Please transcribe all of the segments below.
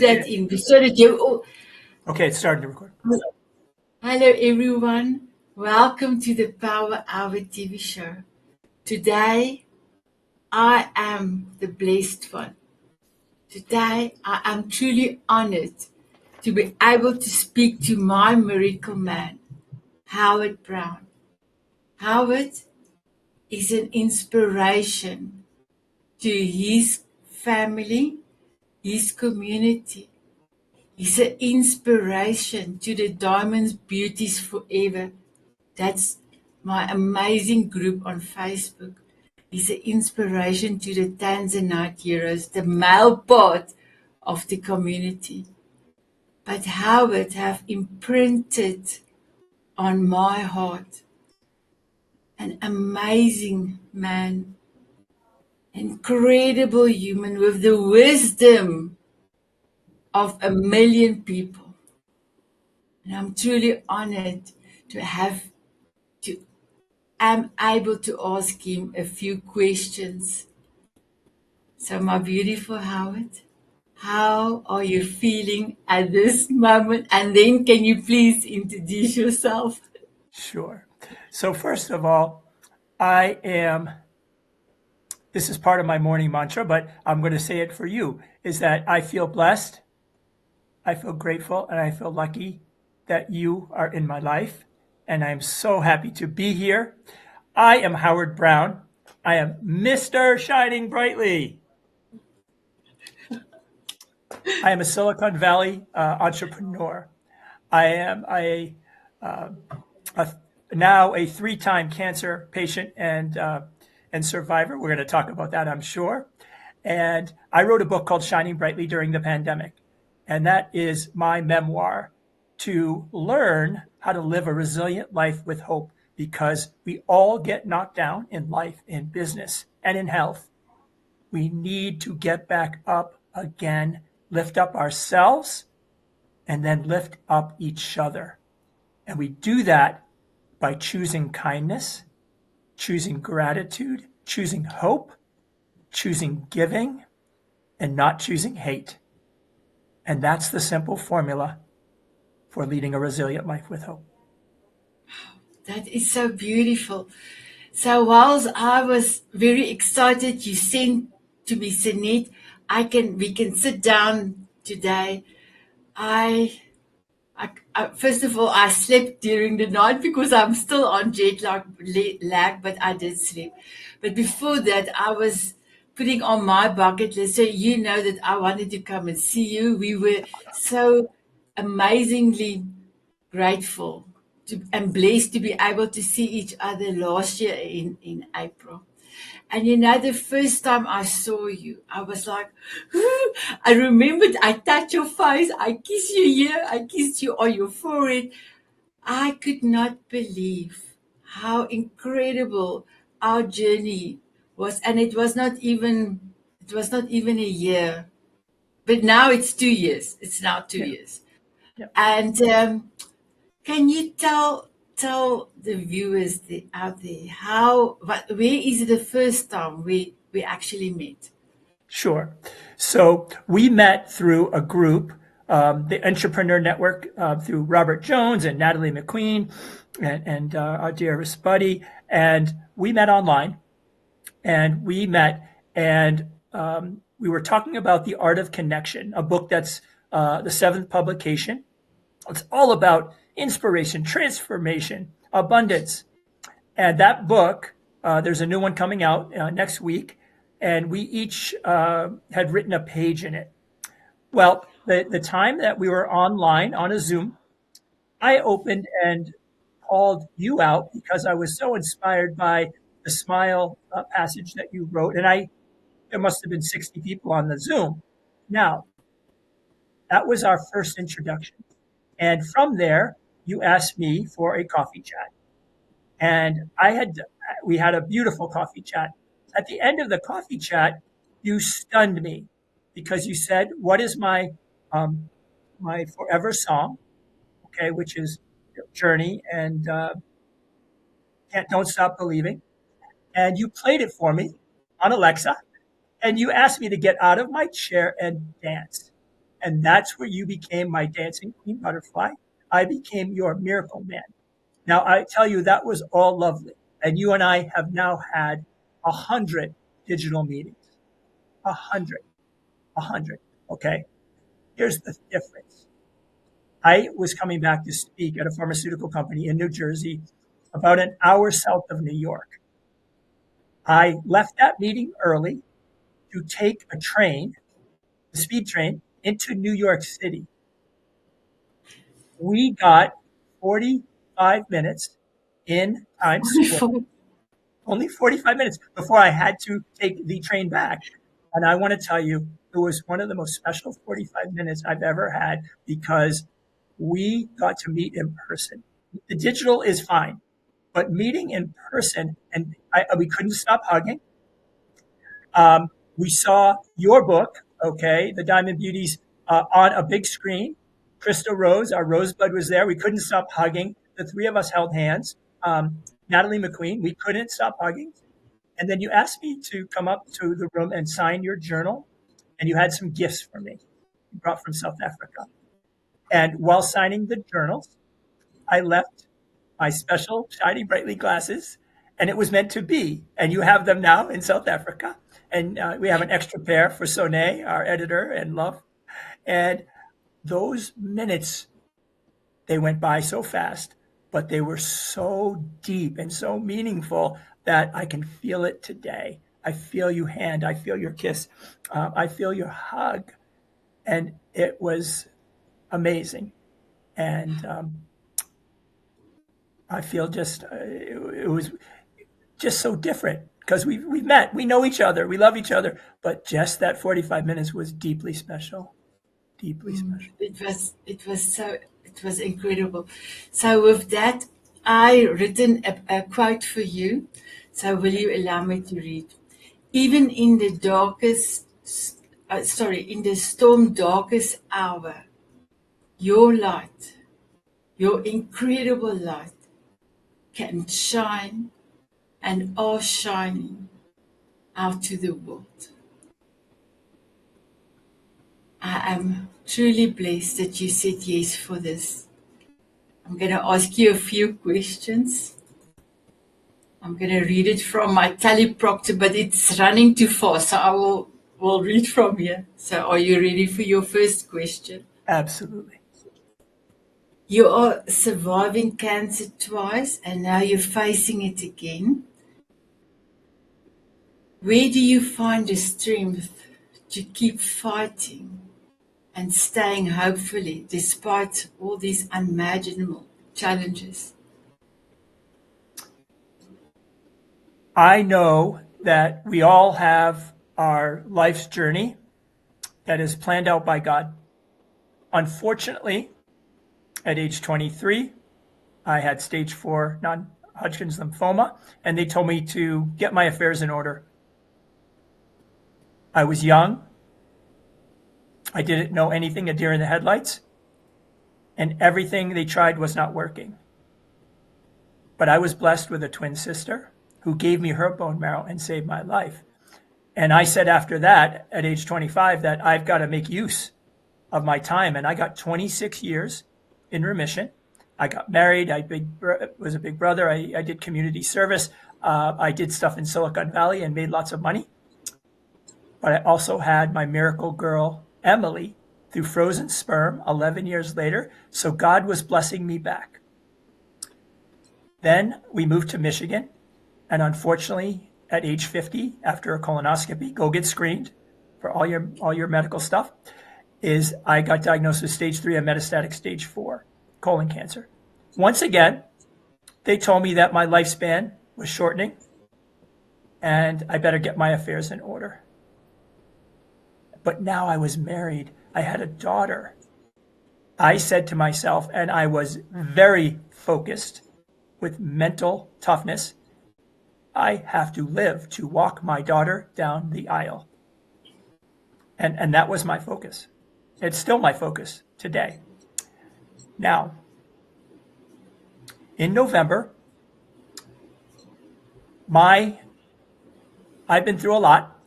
that in so that you. Oh, Okay, it's starting to record. hello, everyone. Welcome to the Power Hour TV show. Today, I am the blessed one. Today, I am truly honored to be able to speak to my miracle man, Howard Brown. Howard is an inspiration to his family, his community. He's an inspiration to the Diamonds Beauties Forever. That's my amazing group on Facebook. He's an inspiration to the Tanzanite heroes, the male part of the community. But Howard have imprinted on my heart an amazing man, incredible human with the wisdom of a million people. And I'm truly honored to have to am able to ask him a few questions. So my beautiful Howard, how are you feeling at this moment? And then can you please introduce yourself? Sure. So first of all, this is part of my morning mantra, but I'm going to say it for you, is that I feel blessed, I feel grateful, and I feel lucky that you are in my life. And I'm so happy to be here. I am Howard Brown. I am Mr. Shining Brightly. I am a Silicon Valley entrepreneur. I am now a 3-time cancer patient and survivor. We're going to talk about that, I'm sure. And I wrote a book called Shining Brightly during the pandemic. And that is my memoir to learn how to live a resilient life with hope, because we all get knocked down in life, in business, and in health. We need to get back up again, lift up ourselves, and then lift up each other. And we do that by choosing kindness, choosing gratitude, choosing hope, choosing giving, and not choosing hate. And that's the simple formula for leading a resilient life with hope. That is so beautiful. So whilst I was very excited, you sent to me, Sanet, we can sit down today. First of all, I slept during the night because I'm still on lag, but I did sleep. But before that, I was putting on my bucket list. So you know that I wanted to come and see you. We were so amazingly grateful and blessed to be able to see each other last year in April. And the first time I saw you, I was like, I remembered I touched your face, I kissed you here, I kissed you on your forehead. I could not believe how incredible our journey was. And it was not even a year. But now it's 2 years. It's now 2 years. Yeah. And can you tell the viewers out there where is the first time we actually met? Sure. So we met through a group, the Entrepreneur Network, through Robert Jones and Natalie McQueen and our dear Buddy. And we met online, and we were talking about The Art of Connection, a book that's the 7th publication. It's all about inspiration, transformation, abundance. And that book, there's a new one coming out next week, and we each had written a page in it. Well, the time that we were online on a Zoom, I opened and called you out because I was so inspired by the smile passage that you wrote. And there must have been 60 people on the Zoom. Now, that was our first introduction. And from there, you asked me for a coffee chat. And we had a beautiful coffee chat. At the end of the coffee chat, you stunned me because you said, "What is my forever song?" Okay, which is Journey and Don't Stop Believing. And you played it for me on Alexa, and you asked me to get out of my chair and dance. And that's where you became my dancing queen butterfly. I became your miracle man. Now, I tell you, that was all lovely. And you and I have now had 100 digital meetings. 100, 100. Okay. Here's the difference. I was coming back to speak at a pharmaceutical company in New Jersey, about an hour south of New York. I left that meeting early to take a train, a speed train, into New York City. We got 45 minutes in Times Square, only 45 minutes before I had to take the train back. And I want to tell you, it was one of the most special 45 minutes I've ever had because we got to meet in person. The digital is fine, but meeting in person, and we couldn't stop hugging. We saw your book, okay, The Diamond Beauties, on a big screen. Krista Rose, our Rosebud, was there. We couldn't stop hugging. The three of us held hands. Natalie McQueen, we couldn't stop hugging. And then you asked me to come up to the room and sign your journal, and you had some gifts for me you brought from South Africa. And while signing the journals, I left my special shiny brightly glasses, and it was meant to be. And you have them now in South Africa. And we have an extra pair for Sanet, our editor, and love. And those minutes, they went by so fast, but they were so deep and so meaningful that I can feel it today. I feel your hand. I feel your kiss. I feel your hug. And it was amazing. And I feel just, it was just so different because we've met, we know each other, we love each other, but just that 45 minutes was deeply special, deeply special. It was incredible. So with that, I written a quote for you. So will you allow me to read? Even in the in the storm darkest hour, your light, your incredible light, can shine and are shining out to the world. I am truly blessed that you said yes for this. I'm going to ask you a few questions. I'm going to read it from my teleprompter, but it's running too fast, so I will read from here. So are you ready for your first question? Absolutely. You are surviving cancer twice, and now you're facing it again. Where do you find the strength to keep fighting and staying hopefully despite all these unimaginable challenges? I know that we all have our life's journey that is planned out by God. Unfortunately, at age 23, I had stage 4 non-Hodgkin's lymphoma, and they told me to get my affairs in order. I was young. I didn't know anything, a deer in the headlights, and everything they tried was not working. But I was blessed with a twin sister who gave me her bone marrow and saved my life. And I said after that, at age 25, that I've got to make use of my time. And I got 26 years in remission. I got married. I was a big brother. I did community service. I did stuff in Silicon Valley and made lots of money. But I also had my miracle girl, Emily, through frozen sperm 11 years later. So God was blessing me back. Then we moved to Michigan. And unfortunately, at age 50, after a colonoscopy, go get screened for all your medical stuff, I got diagnosed with stage 3 and metastatic stage 4 colon cancer. Once again, they told me that my lifespan was shortening and I better get my affairs in order. But now I was married. I had a daughter. I said to myself, and I was very focused with mental toughness, I have to live to walk my daughter down the aisle. And that was my focus. It's still my focus today. Now, in November, I've been through a lot,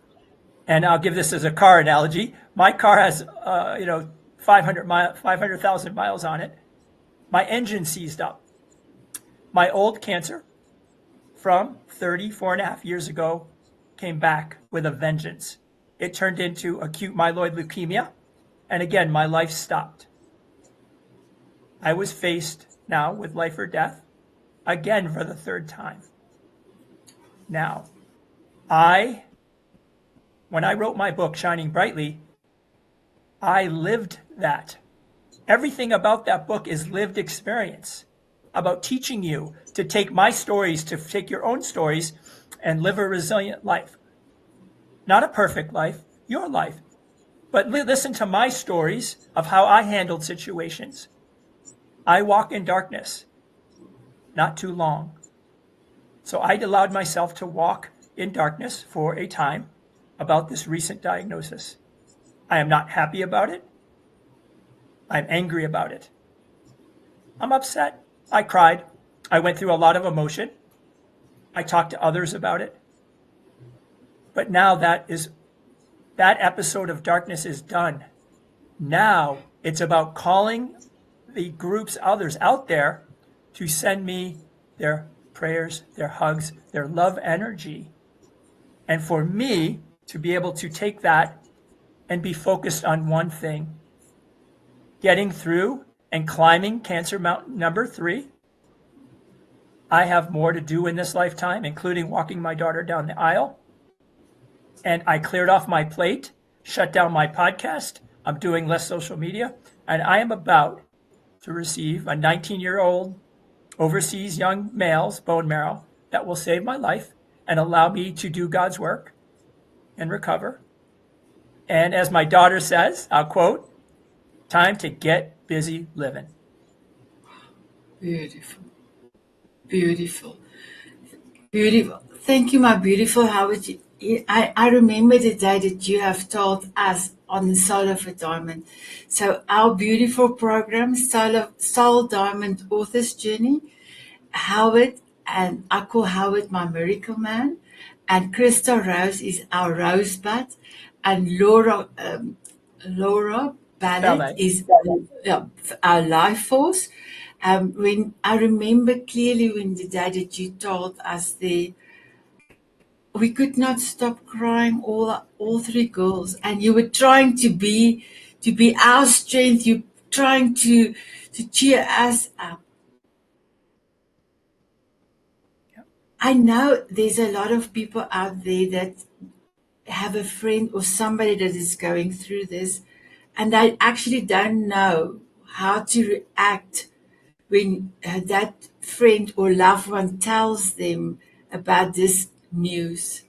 and I'll give this as a car analogy. My car has, 500,000 miles on it. My engine seized up. My old cancer from 34.5 years ago came back with a vengeance. It turned into acute myeloid leukemia. And again, my life stopped. I was faced now with life or death again for the third time. Now, when I wrote my book, Shining Brightly, I lived that. Everything about that book is lived experience, about teaching you to take my stories, to take your own stories and live a resilient life. Not a perfect life, your life. But listen to my stories of how I handled situations. I walk in darkness, not too long. So I allowed myself to walk in darkness for a time about this recent diagnosis. I am not happy about it. I'm angry about it. I'm upset. I cried. I went through a lot of emotion. I talked to others about it. But now that episode of darkness is done. Now it's about calling the groups, others out there, to send me their prayers, their hugs, their love energy. And for me to be able to take that and be focused on one thing, getting through and climbing Cancer Mountain number 3. I have more to do in this lifetime, including walking my daughter down the aisle. And I cleared off my plate, shut down my podcast. I'm doing less social media. And I am about to receive a 19-year-old overseas young male's bone marrow that will save my life and allow me to do God's work and recover. And as my daughter says, I'll quote, time to get busy living. Beautiful. Beautiful. Beautiful. Thank you, my beautiful Howard. I remember the day that you have told us on the Soul of a Diamond. So our beautiful program, Soul Diamond Author's Journey, Howard, and I call Howard my miracle man, and Crystal Rose is our rosebud, and Laura Ballard is our life force. When I remember clearly when the day that you told us we could not stop crying, all 3 girls, and you were trying to be our strength. You trying to cheer us up. I know there's a lot of people out there that have a friend or somebody that is going through this, and I actually don't know how to react when that friend or loved one tells them about this news.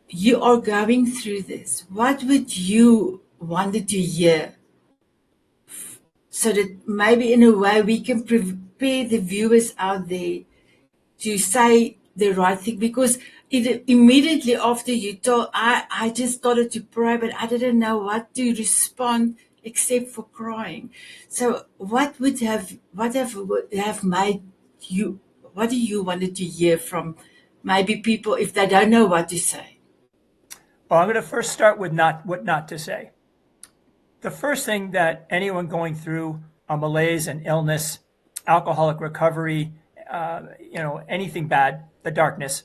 You are going through this. What would you wanted to hear so that maybe in a way we can prepare the viewers out there to say the right thing? Because immediately after you told, I just started to pray, but I didn't know what to respond except for crying. So what would have made you, what do you wanted to hear from maybe people if they don't know what to say? Well, I'm going to first start with what not to say. The first thing that anyone going through a malaise and illness, alcoholic recovery, anything bad, the darkness,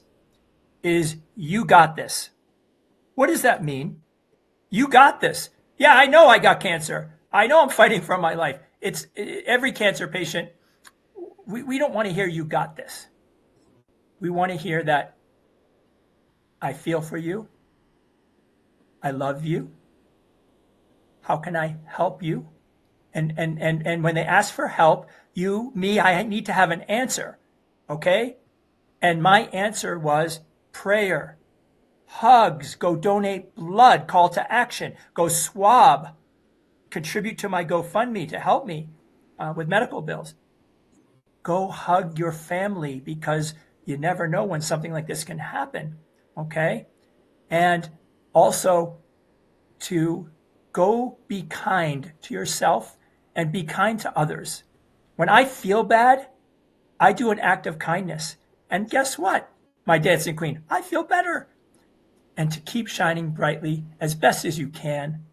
is you got this. What does that mean? You got this. Yeah, I know I got cancer. I know I'm fighting for my life. It's every cancer patient. We don't want to hear you got this. We want to hear that I feel for you. I love you. How can I help you? And when they ask for help, I need to have an answer. Okay? And my answer was prayer, hugs, go donate blood, call to action, go swab, contribute to my GoFundMe to help me with medical bills. Go hug your family because you never know when something like this can happen. Okay? And also to go be kind to yourself and be kind to others. When I feel bad, I do an act of kindness. And guess what? My dancing queen, I feel better. And to keep shining brightly as best as you can.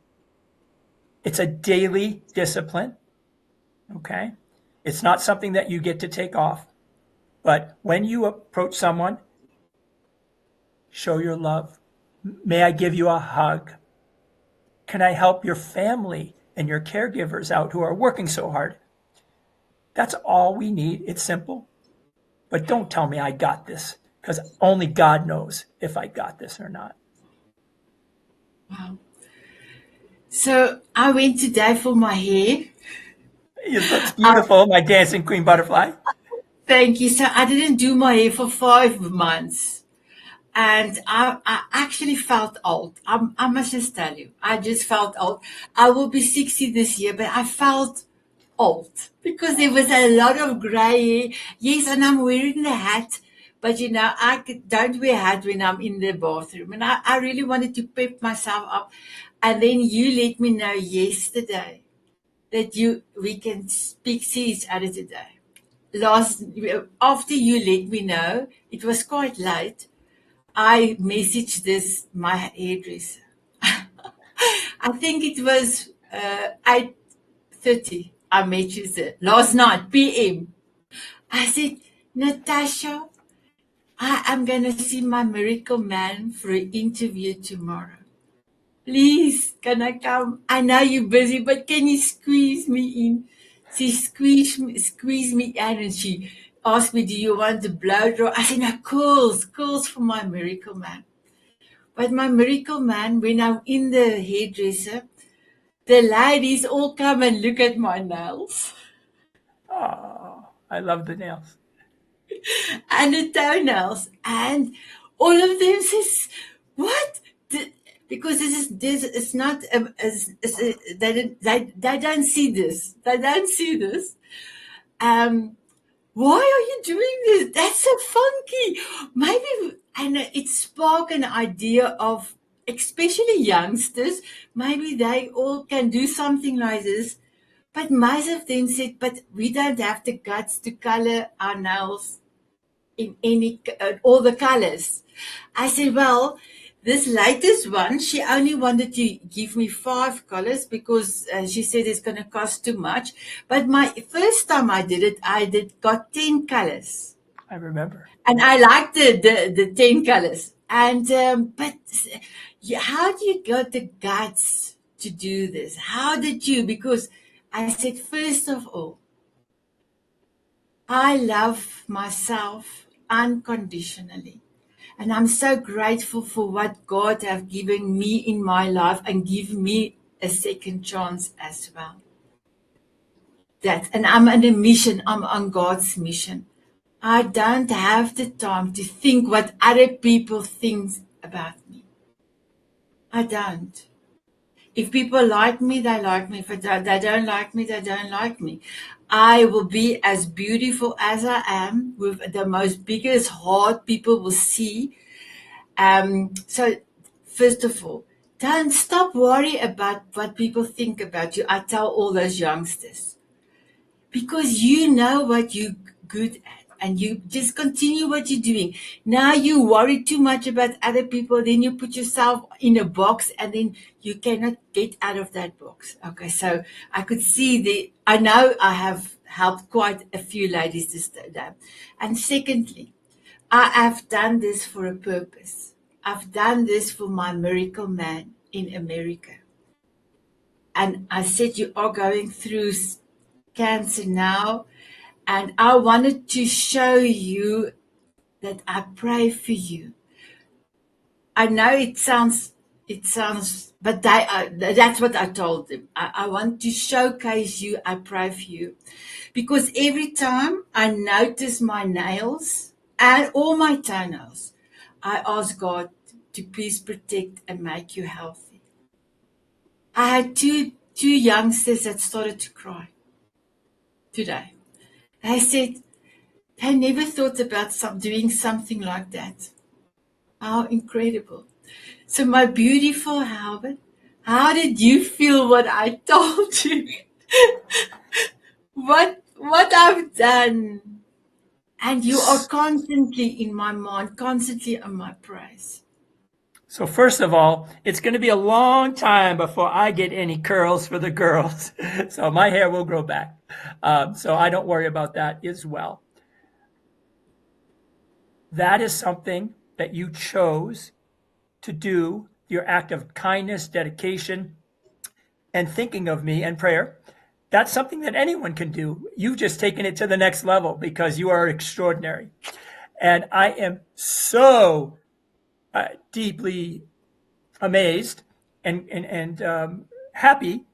It's a daily discipline. Okay. It's not something that you get to take off. But when you approach someone, show your love. May I give you a hug? Can I help your family and your caregivers out who are working so hard? That's all we need. It's simple. But don't tell me I got this, because only God knows if I got this or not. Wow. So I went today for my hair. It looks beautiful, my dancing queen butterfly. Thank you. So I didn't do my hair for 5 months. And I actually felt old. I must just tell you, I just felt old. I will be 60 this year, but I felt old because there was a lot of gray hair. Yes, and I'm wearing the hat, but don't wear hat when I'm in the bathroom. And I really wanted to pep myself up. And then you let me know yesterday that we can see each other today. After you let me know, it was quite late. I messaged my hairdresser. I think it was 8:30. I messaged her last night, PM. I said, Natasha, I am going to see my miracle man for an interview tomorrow. Please, can I come? I know you're busy, but can you squeeze me in? She squeezed me in, and she asked me, do you want the blow draw? I said, no, curls for my miracle man. But my miracle man, when I'm in the hairdresser, the ladies all come and look at my nails Oh, I love the nails. and the toenails, and all of them says, "What?" Because it's not they don't see this. They don't see this. Um, why are you doing this? That's so funky. Maybe, and it sparked an idea of, especially youngsters, maybe they all can do something like this. But most of them said, but we don't have the guts to color our nails in all the colors. I said, well, this latest one, she only wanted to give me 5 colors because she said it's going to cost too much. But my first time I did it, got 10 colors. I remember. And I liked the 10 colors. And, but how do you got the guts to do this? How did you? Because I said, first of all, I love myself unconditionally. And I'm so grateful for what God have given me in my life and give me a second chance as well. And I'm on a mission. I'm on God's mission. I don't have the time to think what other people think about me. I don't. If people like me, they like me. If they don't like me, they don't like me. I will be as beautiful as I am with the most biggest heart people will see. So, first of all, don't stop worry about what people think about you. I tell all those youngsters, because you know what you're good at and you just continue what you're doing. Now you worry too much about other people, then you put yourself in a box and then you cannot get out of that box. Okay, so I could see I know I have helped quite a few ladies to stay down. And secondly, I have done this for a purpose. I've done this for my miracle man in America. And I said, you are going through cancer now. And I wanted to show you that I pray for you. I know it sounds, but that's what I told them. I want to showcase you, I pray for you. Because every time I notice my nails and all my toenails, I ask God to please protect and make you healthy. I had two youngsters that started to cry today. They said they never thought about doing something like that. How incredible. So my beautiful Howard, how did you feel what I told you? what I've done? And you are constantly in my mind, constantly on my praise. So first of all, it's going to be a long time before I get any curls for the girls. So my hair will grow back. So I don't worry about that as well. That is something that you chose to do, your act of kindness, dedication, and thinking of me and prayer. That's something that anyone can do. You've just taken it to the next level because you are extraordinary. And I am so deeply amazed and happy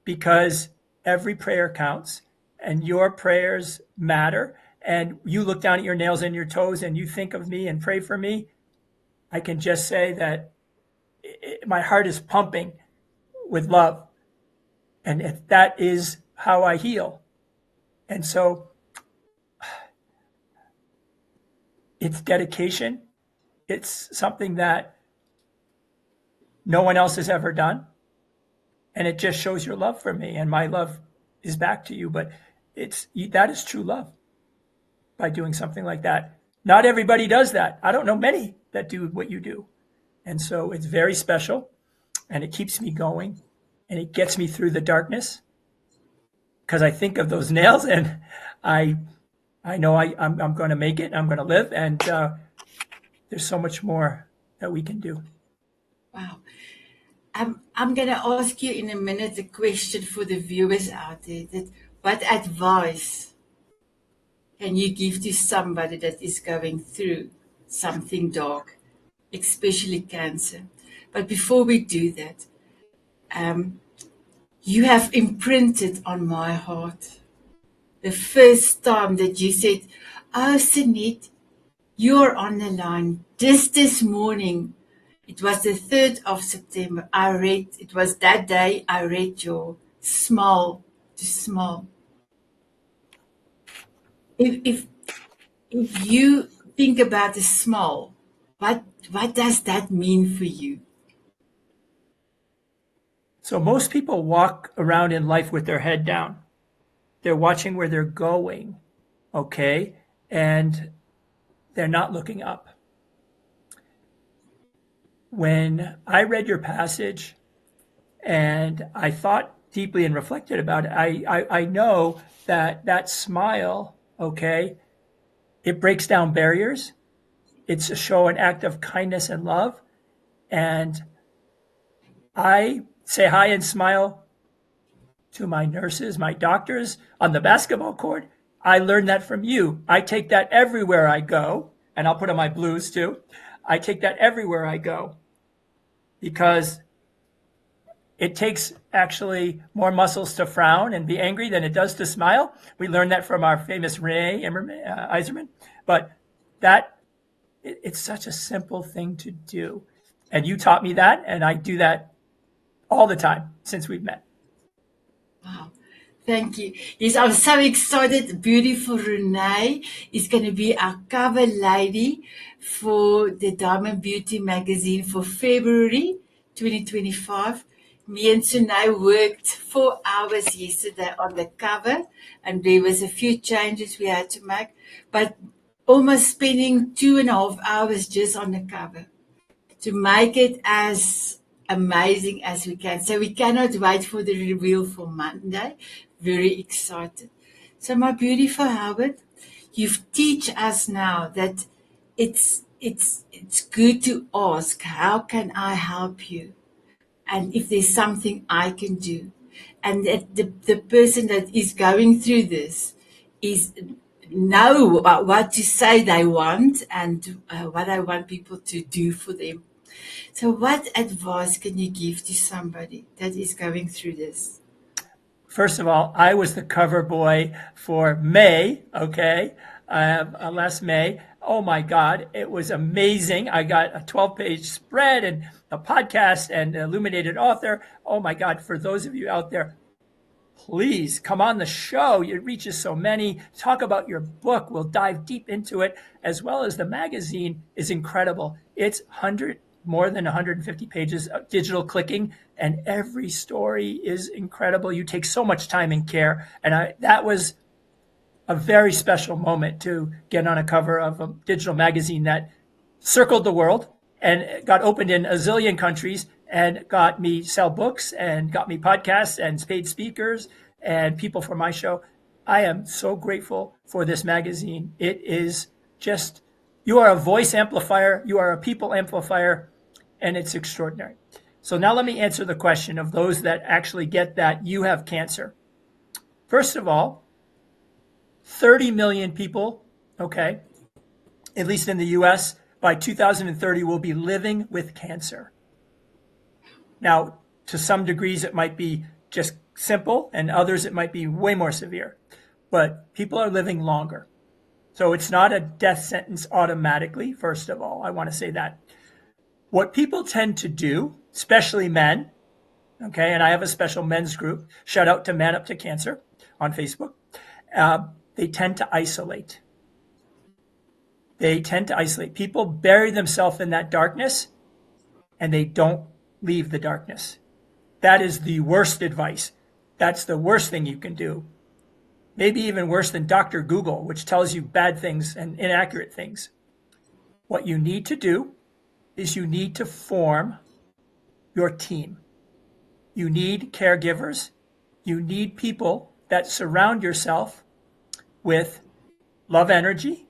because every prayer counts and your prayers matter. And you look down at your nails and your toes and you think of me and pray for me. I can just say that my heart is pumping with love. And that is how I heal. And so it's dedication. It's something that no one else has ever done. And it just shows your love for me. And my love is back to you. But that is true love by doing something like that. Not everybody does that. I don't know many that do what you do. And so it's very special. And it keeps me going. And it gets me through the darkness. Because I think of those nails and I know I'm going to make it. I'm going to live. And there's so much more that we can do. Wow. I'm going to ask you in a minute a question for the viewers out there. What advice can you give to somebody that is going through something dark, especially cancer? But before we do that, you have imprinted on my heart. The first time that you said, "Oh, Sanet, you're on the line." Just this morning, it was the 3rd of September. It was that day I read your smile to smile. If you think about a smile, what does that mean for you? So most people walk around in life with their head down. They're watching where they're going, okay? And they're not looking up. When I read your passage and I thought deeply and reflected about it, I know that smile, okay, it breaks down barriers. It's a show, an act of kindness and love. And I say hi and smile to my nurses, my doctors on the basketball court. I learned that from you. I take that everywhere I go, and I'll put on my blues too. I take that everywhere I go because it takes actually more muscles to frown and be angry than it does to smile. We learned that from our famous Renee Iserman. But it's such a simple thing to do. And you taught me that, and I do that all the time since we've met. Wow. Thank you. Yes, I'm so excited. Beautiful Renee is going to be our cover lady for the Diamond Beauty magazine for February 2025. Me and Sunay worked 4 hours yesterday on the cover, and there was a few changes we had to make, but almost spending 2.5 hours just on the cover to make it as amazing as we can. So we cannot wait for the reveal for Monday. Very excited. So my beautiful Howard, you've teach us now that it's good to ask, how can I help you? And if there's something I can do. And that the person that is going through this is know what to say they want and what I want people to do for them. So what advice can you give to somebody that is going through this? First of all, I was the cover boy for May, okay, last May. Oh my God, it was amazing. I got a 12-page spread and a podcast and Illuminated author. Oh my God, for those of you out there, please come on the show. It reaches so many. Talk about your book. We'll dive deep into it, as well as the magazine is incredible. It's more than 150 pages of digital clicking, and every story is incredible. You take so much time and care, and that was a very special moment to get on a cover of a digital magazine that circled the world. and got opened in a zillion countries and got me sell books and got me podcasts and paid speakers and people for my show. I am so grateful for this magazine. It is just, you are a voice amplifier, you are a people amplifier, and it's extraordinary. So now let me answer the question of those that actually get that you have cancer. First of all, 30 million people, okay, at least in the US, by 2030 will be living with cancer. Now, to some degrees, it might be just simple, and others, it might be way more severe. But people are living longer. So it's not a death sentence automatically, first of all. I want to say that. What people tend to do, especially men, okay, and I have a special men's group, shout out to Man Up to Cancer on Facebook, they tend to isolate. They tend to isolate. People bury themselves in that darkness, and they don't leave the darkness. That is the worst advice. That's the worst thing you can do. Maybe even worse than Dr. Google, which tells you bad things and inaccurate things. What you need to do is you need to form your team. You need caregivers. You need people that surround yourself with love energy,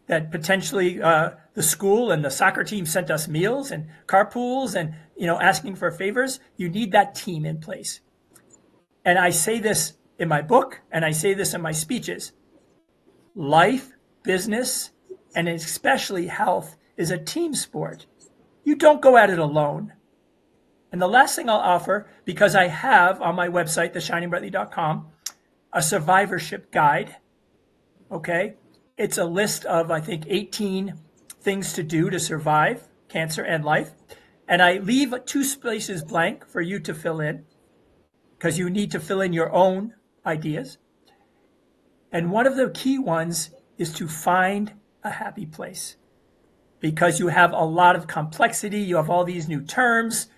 that potentially the school and the soccer team sent us meals and carpools and, asking for favors. You need that team in place. And I say this in my book, and I say this in my speeches. Life, business, and especially health is a team sport. You don't go at it alone. And the last thing I'll offer, because I have on my website, theshiningbrightly.com, a survivorship guide. Okay? It's a list of, I think, 18 things to do to survive cancer and life. And I leave 2 spaces blank for you to fill in, because you need to fill in your own ideas. And one of the key ones is to find a happy place, because you have a lot of complexity. You have all these new terms.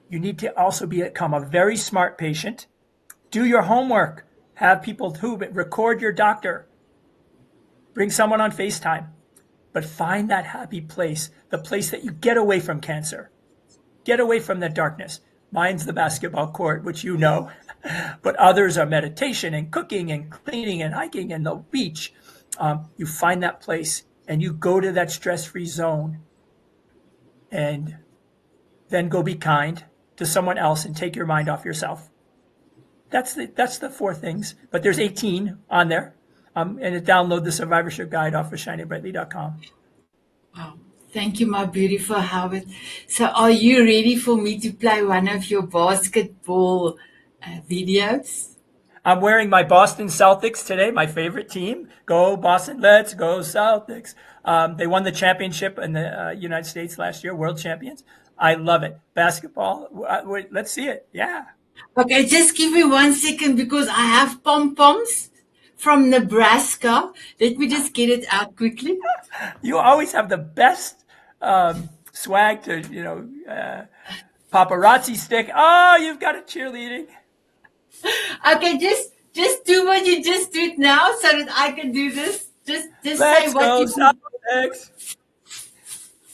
You need to also become a very smart patient. Do your homework. Have people who record your doctor. Bring someone on FaceTime. But find that happy place, the place that you get away from cancer. Get away from the darkness. Mine's the basketball court, which you know. But others are meditation and cooking and cleaning and hiking and the beach. You find that place and you go to that stress-free zone, and then go be kind to someone else and take your mind off yourself. That's the 4 things, but there's 18 on there. And download the survivorship guide off of shiningbrightly.com. Wow. Thank you, my beautiful Howard. So are you ready for me to play one of your basketball videos? I'm wearing my Boston Celtics today, my favorite team. Go Boston, let's go Celtics. They won the championship in the United States last year, world champions. I love it. Basketball, let's see it. Yeah. Okay, just give me 1 second because I have pom-poms from Nebraska. Let me just get it out quickly. You always have the best swag to, paparazzi stick. Oh, you've got a cheerleading. Okay, just do what you just did now so that I can do this. Just say Let's what go you Celtics.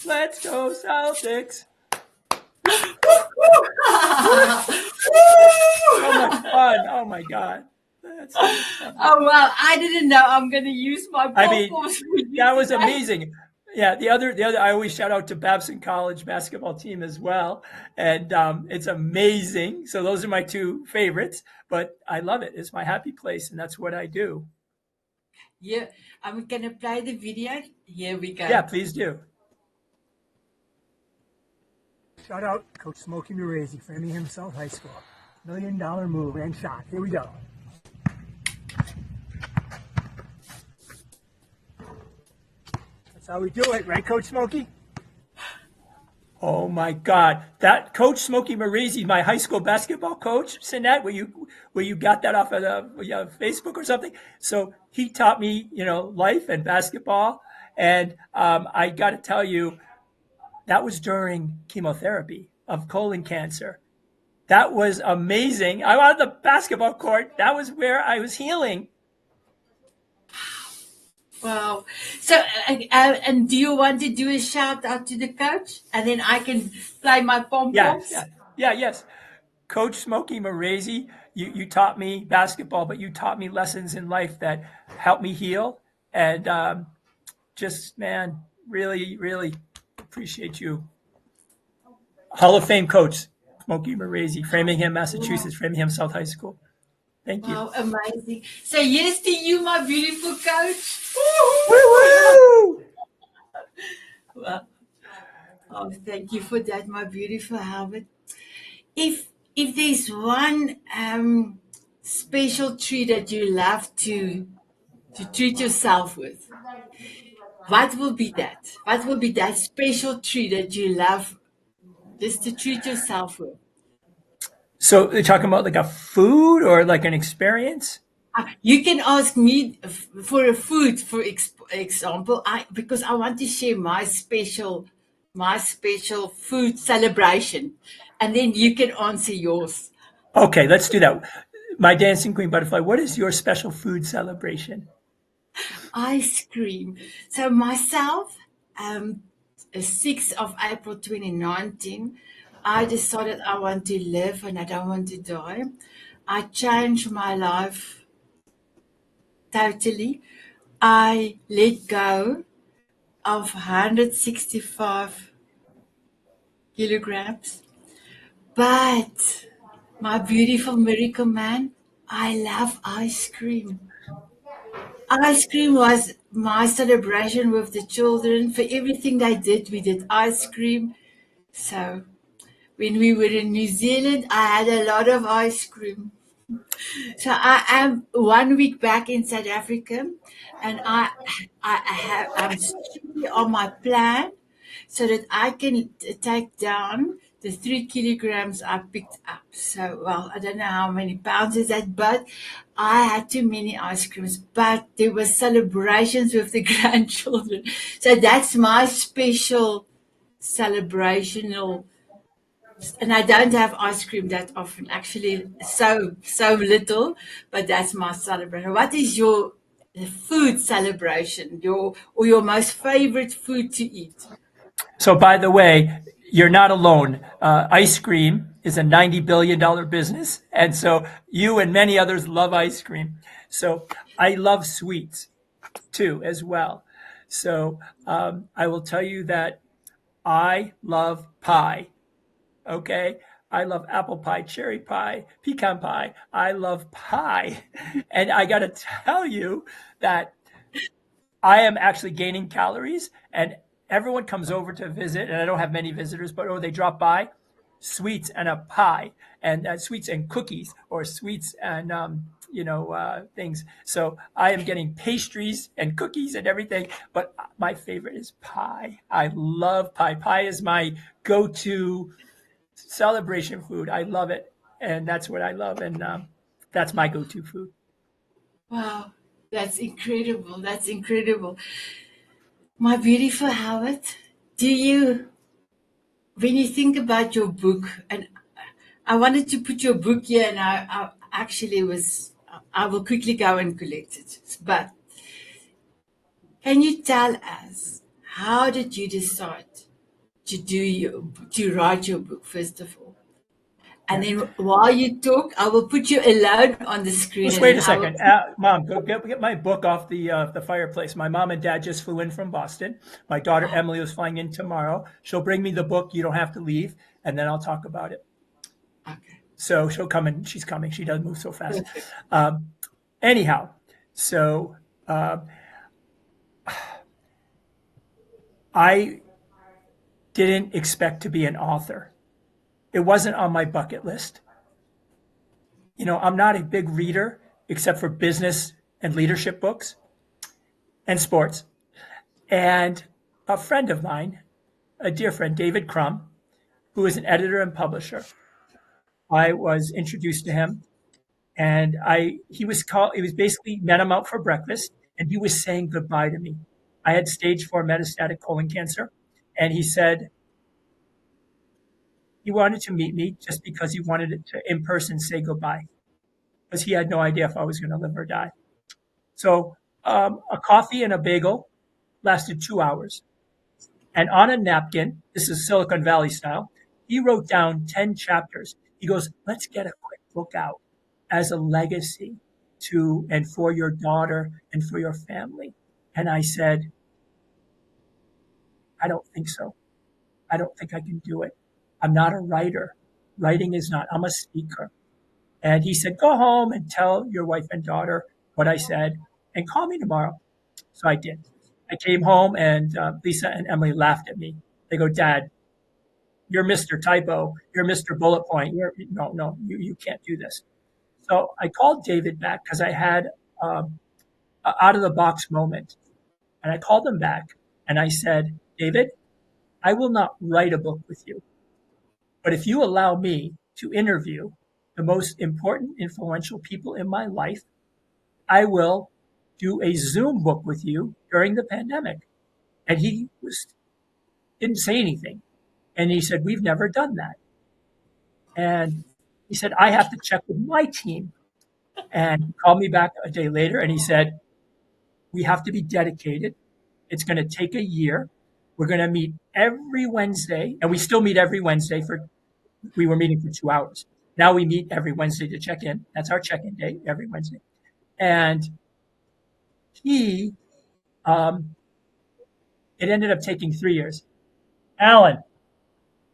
Let's go Celtics. So much fun. Oh my God. That's so much fun. Oh well, I didn't know I'm gonna use my pom-poms. That was amazing. Yeah, the other I always shout out to Babson College basketball team as well. And it's amazing. So those are my 2 favorites, but I love it. It's my happy place, and that's what I do. Yeah, I'm gonna play the video. Here we go. Yeah, please do. Shout out Coach Smokey Murazy, Framingham South High School. $1 million move and shot. Here we go. That's how we do it, right, Coach Smokey? Oh my God, that Coach Smokey Murazy, my high school basketball coach, Sanet, where you got that off of Facebook or something. So he taught me, life and basketball, and I got to tell you, that was during chemotherapy of colon cancer. That was amazing. I was on the basketball court. That was where I was healing. Wow. So, and do you want to do a shout out to the coach? And then I can play my pom Yeah, poms? yeah, yeah, yes. Coach Smokey Morazy, you taught me basketball, but you taught me lessons in life that helped me heal. And just, man, really, really appreciate you. Hall of Fame coach, Smokey Morazy, Framingham, Wow. Massachusetts, Framingham South High School. Thank you. Wow, amazing. So, yes to you, my beautiful coach. Woo Woo-hoo! woo! Well, oh, thank you for that, my beautiful Howard. If there's one special treat that you love to treat yourself with, what will be that? What will be that special treat that you love just to treat yourself with? So they're talking about like a food or like an experience? You can ask me for a food, for example, because I want to share my special food celebration, and then you can answer yours. Okay, let's do that. My dancing queen butterfly, what is your special food celebration? Ice cream. So myself, um, 6th of April 2019, I decided I want to live and I don't want to die. I changed my life totally. I let go of 165 kilograms. But my beautiful miracle man, I love ice cream. Ice cream was my celebration with the children. For everything they did, we did ice cream. So when we were in New Zealand, I had a lot of ice cream. So I am 1 week back in South Africa, and I'm strictly on my plan so that I can take down the 3 kilograms I picked up. So, well, I don't know how many pounds is that, but I had too many ice creams. But there were celebrations with the grandchildren, so that's my special celebrational. And I don't have ice cream that often, actually, so little, but that's my celebration. What is your food celebration, your most favorite food to eat? So, by the way, you're not alone. Ice cream is a $90 billion business. And so you and many others love ice cream. So I love sweets too, as well. So I will tell you that I love pie. Okay. I love apple pie, cherry pie, pecan pie. I love pie. And I got to tell you that I am actually gaining calories, and everyone comes over to visit, and I don't have many visitors, but they drop by, sweets and a pie, and sweets and cookies, or sweets and things. So I am getting pastries and cookies and everything, but my favorite is pie. I love pie. Pie is my go-to celebration food. I love it, and that's what I love, and that's my go-to food. Wow, that's incredible. That's incredible. My beautiful Howard, do you, when you think about your book, and I wanted to put your book here, and I actually I will quickly go and collect it. But can you tell us, how did you decide to write your book, first of all? And Yeah. then while you talk, I will put you alone on the screen, Just and wait then a I will. second. Mom, go get my book off the fireplace. My mom and dad just flew in from Boston. My daughter Oh, Emily is flying in tomorrow. She'll bring me the book. You don't have to leave, and then I'll talk about it. okay, So she'll come and she's coming. She does move so fast. perfect. Um, anyhow, so I didn't expect to be an author. It wasn't on my bucket list. I'm not a big reader except for business and leadership books and sports. And a friend of mine, a dear friend, David Crum, who is an editor and publisher. I was introduced to him, and he was basically met him out for breakfast, and he was saying goodbye to me. I had stage 4 metastatic colon cancer, and he said he wanted to meet me just because he wanted to in person say goodbye, because he had no idea if I was going to live or die. So a coffee and a bagel lasted 2 hours. And on a napkin, this is Silicon Valley style, he wrote down 10 chapters. He goes, let's get a quick book out as a legacy to and for your daughter and for your family. And I said, I don't think so. I don't think I can do it. I'm not a writer. Writing is not, I'm a speaker. And he said, go home and tell your wife and daughter what I said and call me tomorrow. So I did. I came home and Lisa and Emily laughed at me. They go, Dad, you're Mr. Typo. You're Mr. Bullet Point. No, you can't do this. So I called David back because I had an out of the box moment. And I called him back and I said, David, I will not write a book with you. But if you allow me to interview the most important, influential people in my life, I will do a Zoom book with you during the pandemic. And he didn't say anything. And he said, we've never done that. And he said, I have to check with my team. And he called me back a day later and he said, we have to be dedicated. It's going to take a year. We're going to meet every Wednesday. And we still meet every Wednesday we were meeting for 2 hours. Now we meet every Wednesday to check in. That's our check-in day every Wednesday. And it ended up taking 3 years. Alan,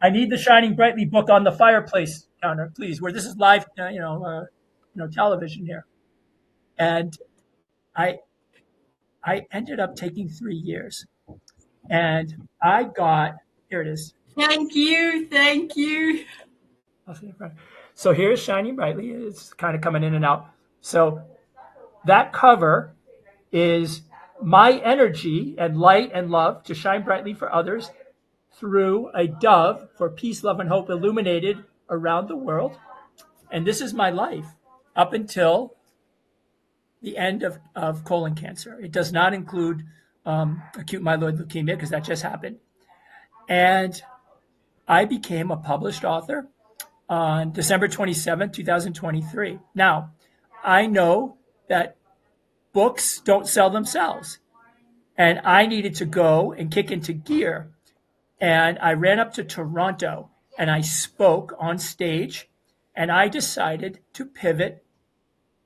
I need the Shining Brightly book on the fireplace counter, please, where this is live, television here. And I ended up taking 3 years. And I got, here it is. Thank you. So here's Shining Brightly. It's kind of coming in and out. So that cover is my energy and light and love to shine brightly for others through a dove for peace, love, and hope illuminated around the world. And this is my life up until the end of colon cancer. It does not include acute myeloid leukemia because that just happened. And I became a published author on December 27, 2023. Now, I know that books don't sell themselves. And I needed to go and kick into gear. And I ran up to Toronto and I spoke on stage and I decided to pivot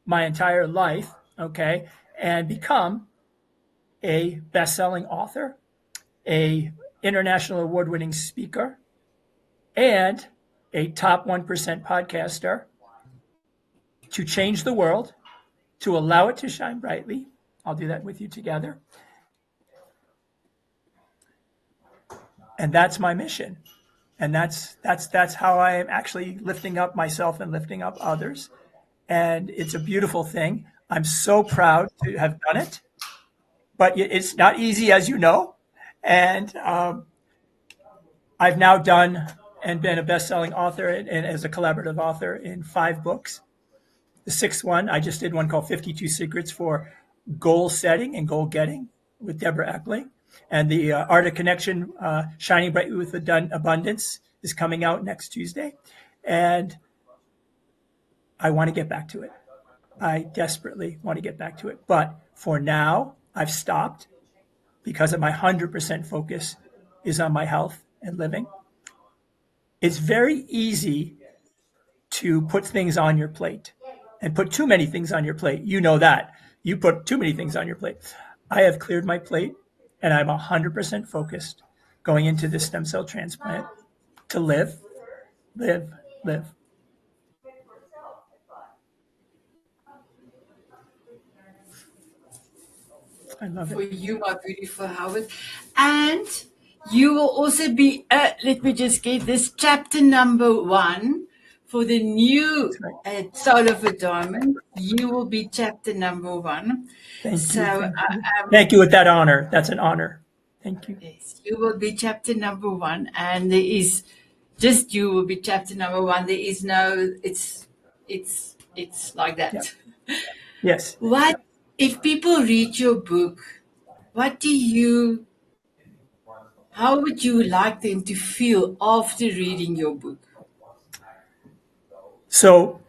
my entire life, okay, and become a best-selling author, a international award-winning speaker, and a top 1% podcaster to change the world, to allow it to shine brightly. I'll do that with you together. And that's my mission. And that's how I am actually lifting up myself and lifting up others. And it's a beautiful thing. I'm so proud to have done it. But it's not easy, as you know. And I've now done and been a best-selling author and as a collaborative author in 5 books. The 6th one, I just did one called 52 Secrets for Goal Setting and Goal Getting with Deborah Eckling. And the Art of Connection, Shining Brightly with Abundance, is coming out next Tuesday. And I want to get back to it. I desperately want to get back to it. But for now, I've stopped because of my 100% focus is on my health and living. It's very easy to put things on your plate and put too many things on your plate. You know that. You put too many things on your plate. I have cleared my plate and I'm 100% focused going into this stem cell transplant to live. I love it. For you, my beautiful Howard. And you will also be, let me just get this, chapter number 1 for the new Soul of a Diamond. You will be chapter number 1. Thank you with that honor. That's an honor. Thank you. Yes, you will be chapter number 1. And there is, just you will be chapter number 1. There is no, it's like that. Yep. Yes. What? If people read your book, how would you like them to feel after reading your book? So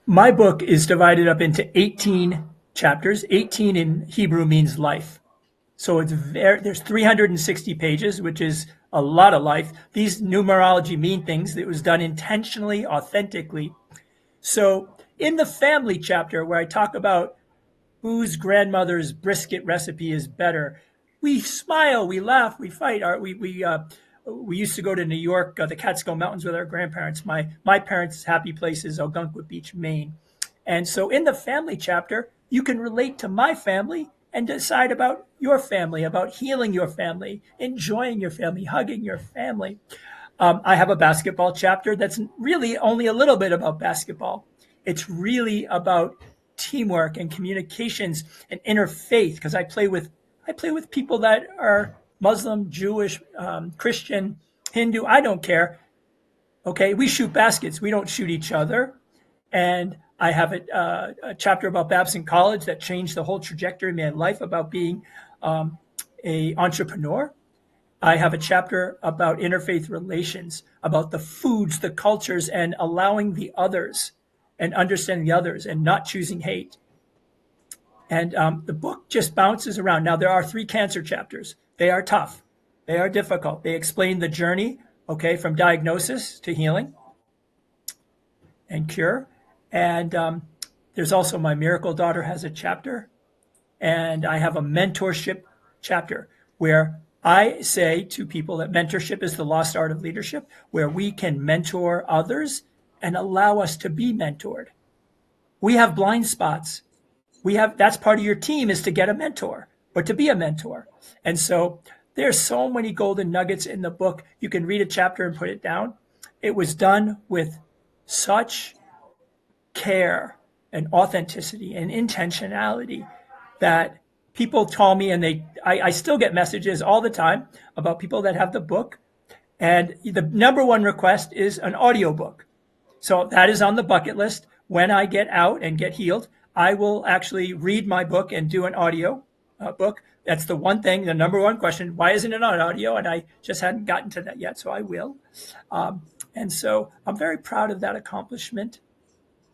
my book is divided up into 18 chapters. 18 in Hebrew means life. So there's 360 pages, which is a lot of life. These numerology mean things. It was done intentionally, authentically. So in the family chapter, where I talk about whose grandmother's brisket recipe is better, we smile, we laugh, we fight. We used to go to New York, the Catskill Mountains with our grandparents. My parents' happy place is Algonquin Beach, Maine. And so in the family chapter, you can relate to my family and decide about your family, about healing your family, enjoying your family, hugging your family. I have a basketball chapter that's really only a little bit about basketball. It's really about teamwork and communications and interfaith, because I play with people that are Muslim, Jewish, Christian, Hindu. I don't care. Okay, we shoot baskets. We don't shoot each other. And I have a chapter about Babson College that changed the whole trajectory of my life, about being a entrepreneur. I have a chapter about interfaith relations, about the foods, the cultures, and allowing the others and understanding the others and not choosing hate. And the book just bounces around. Now, there are 3 cancer chapters. They are tough. They are difficult. They explain the journey, okay, from diagnosis to healing and cure. And there's also my miracle daughter has a chapter. And I have a mentorship chapter where I say to people that mentorship is the lost art of leadership, where we can mentor others and allow us to be mentored. We have blind spots. That's part of your team, is to get a mentor or to be a mentor. And so there's so many golden nuggets in the book. You can read a chapter and put it down. It was done with such care and authenticity and intentionality that people call me, and I still get messages all the time about people that have the book. And the number one request is an audiobook. So that is on the bucket list. When I get out and get healed, I will actually read my book and do an audio book. That's the one thing, the number one question. Why isn't it on audio? And I just hadn't gotten to that yet, so I will. And so I'm very proud of that accomplishment,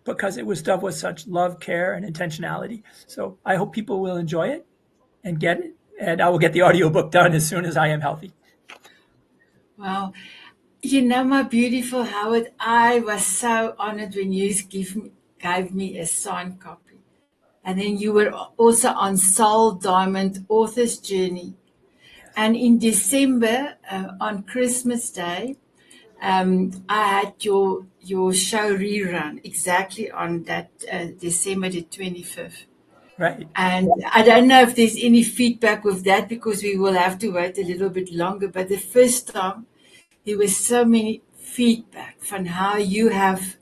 because it was done with such love, care, and intentionality. So I hope people will enjoy it and get it. And I will get the audiobook done as soon as I am healthy. Wow. You know, my beautiful Howard, I was so honored when you gave me a signed copy. And then you were also on Soul Diamond Author's Journey. And in December, on Christmas Day, I had your show rerun exactly on that December the 25th. Right. And I don't know if there's any feedback with that, because we will have to wait a little bit longer. But the first time, there was so many feedback from how you have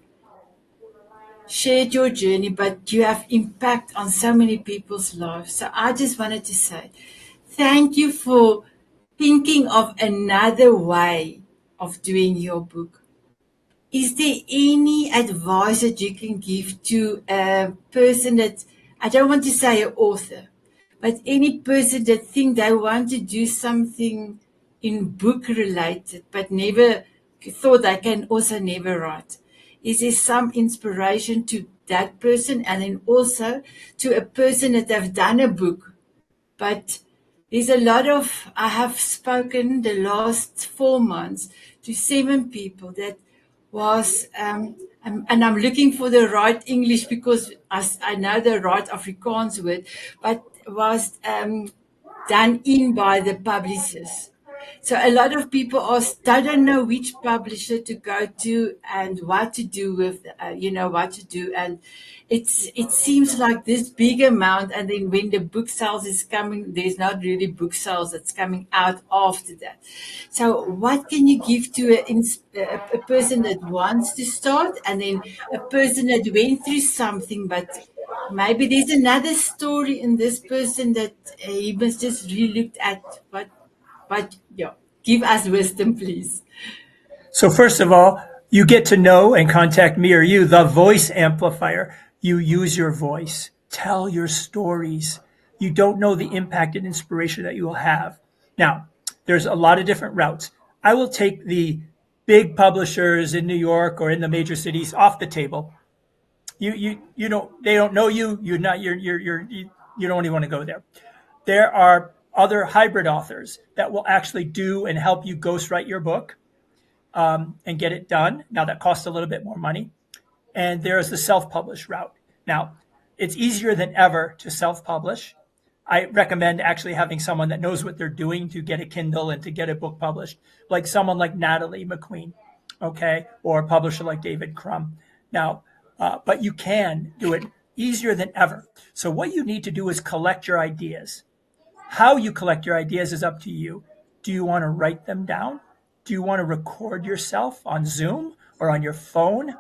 shared your journey, but you have impact on so many people's lives. So I just wanted to say thank you for thinking of another way of doing your book. Is there any advice that you can give to a person that, I don't want to say an author, but any person that think they want to do something in book related, but never thought they can also never write? Is there some inspiration to that person, and then also to a person that have done a book, but there's a lot of, I have spoken the last 4 months to 7 people that was, and I'm looking for the right English, because I know the right Afrikaans word, but was done in by the publishers. So a lot of people don't know which publisher to go to and what to do with, what to do. And it seems like this big amount. And then when the book sales is coming, there's not really book sales that's coming out after that. So what can you give to a person that wants to start, and then a person that went through something, but maybe there's another story in this person that he must just re-looked at but yeah, give us wisdom, please. So first of all, you get to know and contact me or you, the voice amplifier. You use your voice. Tell your stories. You don't know the impact and inspiration that you will have. Now, there's a lot of different routes. I will take the big publishers in New York or in the major cities off the table. You don't, they don't know you. You don't even want to go there. There are other hybrid authors that will actually do and help you ghostwrite your book, and get it done. Now that costs a little bit more money. And there's the self-published route. Now, it's easier than ever to self-publish. I recommend actually having someone that knows what they're doing to get a Kindle and to get a book published, like someone like Natalie McQueen, okay, or a publisher like David Crum. Now, but you can do it easier than ever. So what you need to do is collect your ideas. How you collect your ideas is up to you. Do you want to write them down? Do you want to record yourself on Zoom or on your phone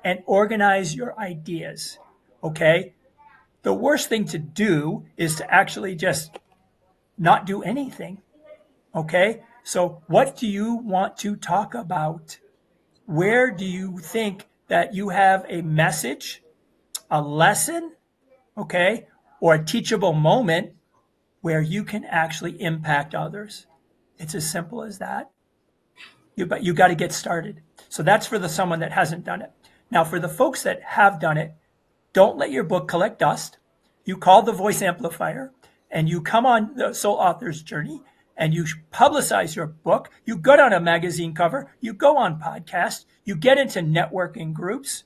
and organize your ideas? Okay. The worst thing to do is to actually just not do anything. Okay. So what do you want to talk about? Where do you think that you have a message, a lesson, okay, or a teachable moment where you can actually impact others? It's as simple as that. But you got to get started. So that's for someone that hasn't done it. Now, for the folks that have done it, don't let your book collect dust. You call the voice amplifier and you come on the soul author's journey and you publicize your book. You go on a magazine cover. You go on podcasts. You get into networking groups.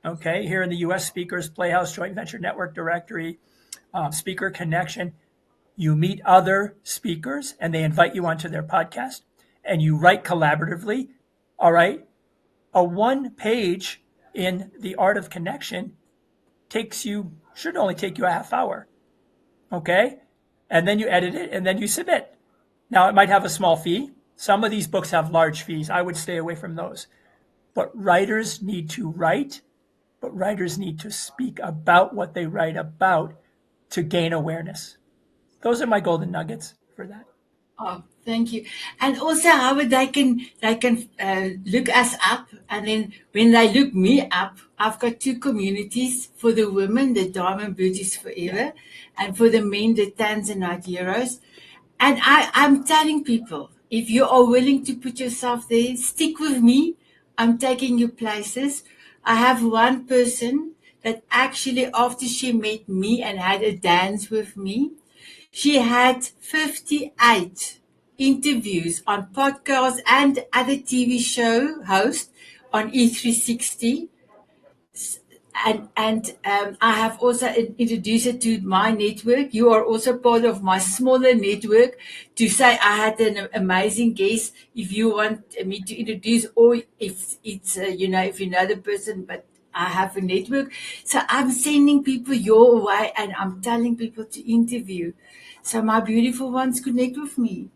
Okay, here in the U.S., Speakers Playhouse, Joint Venture Network Directory, Speaker Connection. You meet other speakers and they invite you onto their podcast and you write collaboratively. All right. A one page in the Art of Connection should only take you a half hour. Okay. And then you edit it and then you submit. Now it might have a small fee. Some of these books have large fees. I would stay away from those. But writers need to write, but writers need to speak about what they write about to gain awareness. Those are my golden nuggets for that. Oh, thank you. And also, Howard, they can look us up, and then when they look me up, I've got two communities for the women, the Diamond Beauties Forever, and for the men, the Tanzanite Heroes. And I'm telling people, if you are willing to put yourself there, stick with me. I'm taking you places. I have one person that actually, after she met me and had a dance with me, she had 58 interviews on podcasts and other TV show hosts on E360. And I have also introduced it to my network. You are also part of my smaller network to say I had an amazing guest. If you want me to introduce, or if it's, if you know the person, but I have a network. So I'm sending people your way and I'm telling people to interview. So my beautiful ones, connect with me.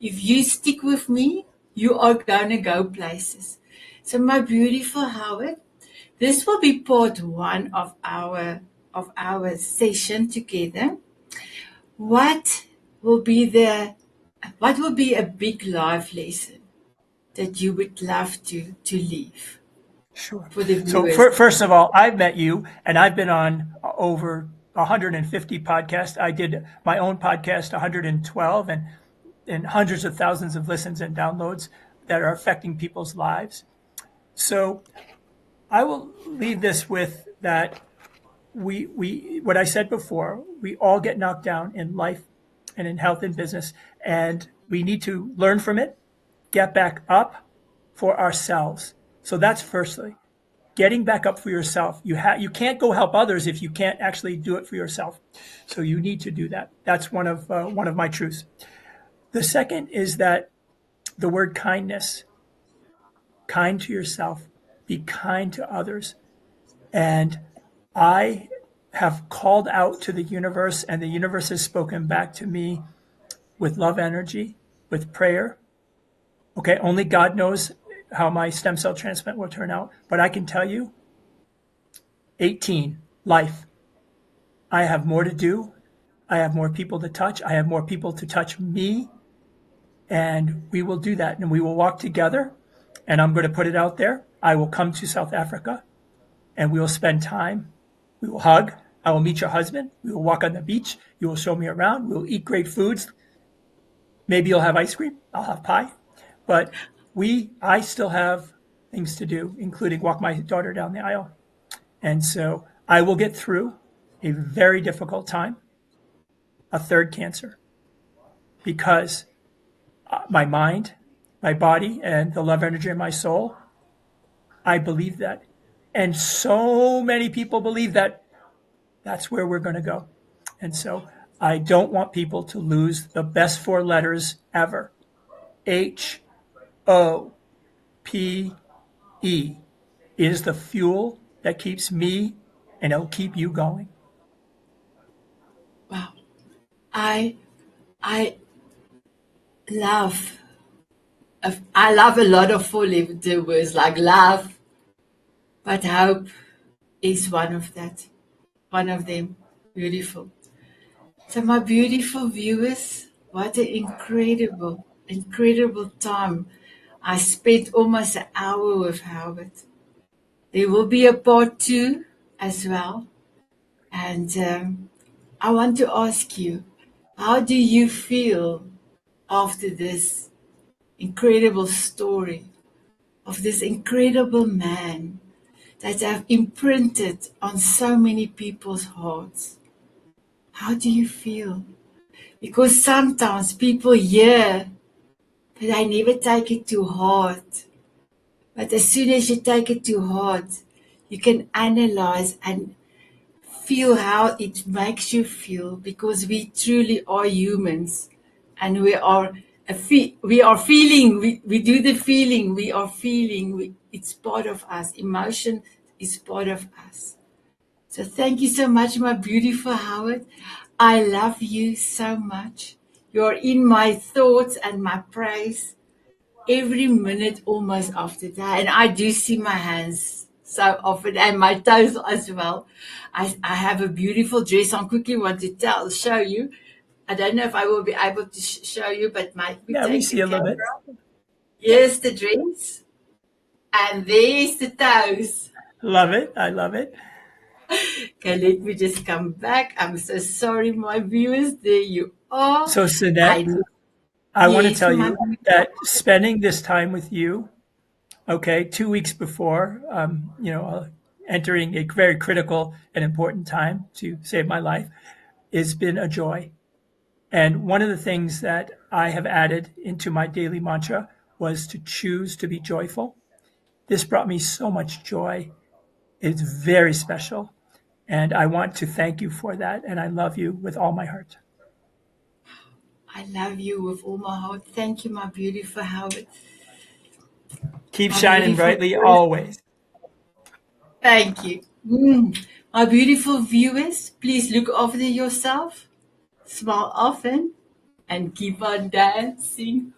If you stick with me, you are going to go places. So my beautiful Howard, this will be part one of our session together. What will be a big life lesson that you would love to leave Sure. for the So viewers? first of all, I've met you and I've been on over 150 podcasts. I did my own podcast, 112, and hundreds of thousands of listens and downloads that are affecting people's lives. So I will leave this with that what I said before, we all get knocked down in life and in health and business, and we need to learn from it, get back up for ourselves. So that's firstly, getting back up for yourself. You can't go help others if you can't actually do it for yourself. So you need to do that. That's one of my truths. The second is that the word kindness, kind to yourself, be kind to others. And I have called out to the universe, and the universe has spoken back to me with love energy, with prayer. Okay, only God knows how my stem cell transplant will turn out. But I can tell you, 18, life. I have more to do. I have more people to touch. I have more people to touch me. And we will do that. And we will walk together. And I'm going to put it out there. I will come to South Africa and we will spend time. We will hug. I will meet your husband. We will walk on the beach. You will show me around. We will eat great foods. Maybe you'll have ice cream. I'll have pie. But I still have things to do, including walk my daughter down the aisle. And so I will get through a very difficult time, a third cancer, because my mind, my body, and the love energy in my soul, I believe that. And so many people believe that that's where we're going to go. And so I don't want people to lose the best four letters ever. HOPE is the fuel that keeps me and it'll keep you going. Wow. I I love I love a lot of four-letter words like love, but hope is one of them. Beautiful. So my beautiful viewers, what an incredible, incredible time. I spent almost an hour with Howard. There will be a part two as well. And I want to ask you, how do you feel after this incredible story of this incredible man that have imprinted on so many people's hearts? How do you feel? Because sometimes people hear, but they never take it to heart. But as soon as you take it to heart, you can analyze and feel how it makes you feel, because we truly are humans and we are feeling, we do the feeling, we are feeling, it's part of us. Emotion is part of us. So thank you so much, my beautiful Howard. I love you so much. You're in my thoughts and my praise every minute almost after that. And I do see my hands so often and my toes as well. I have a beautiful dress. I quickly want to show you. I don't know if I will be able to show you, but might we Yeah, we take the see a little camera? bit. Here's the dress, and there's the toes. Love it. I love it. Okay, let me just come back. I'm so sorry, my viewers. There you are. So, I Sanet, I want to yes, tell my you that spending this time with you, okay, 2 weeks before, entering a very critical and important time to save my life, has been a joy. And one of the things that I have added into my daily mantra was to choose to be joyful. This brought me so much joy. It's very special. And I want to thank you for that. And I love you with all my heart. I love you with all my heart. Thank you, my beautiful Howard. Keep My shining beautiful brightly viewers. always. Thank you. My beautiful viewers, please look after yourself, smile often, and keep on dancing.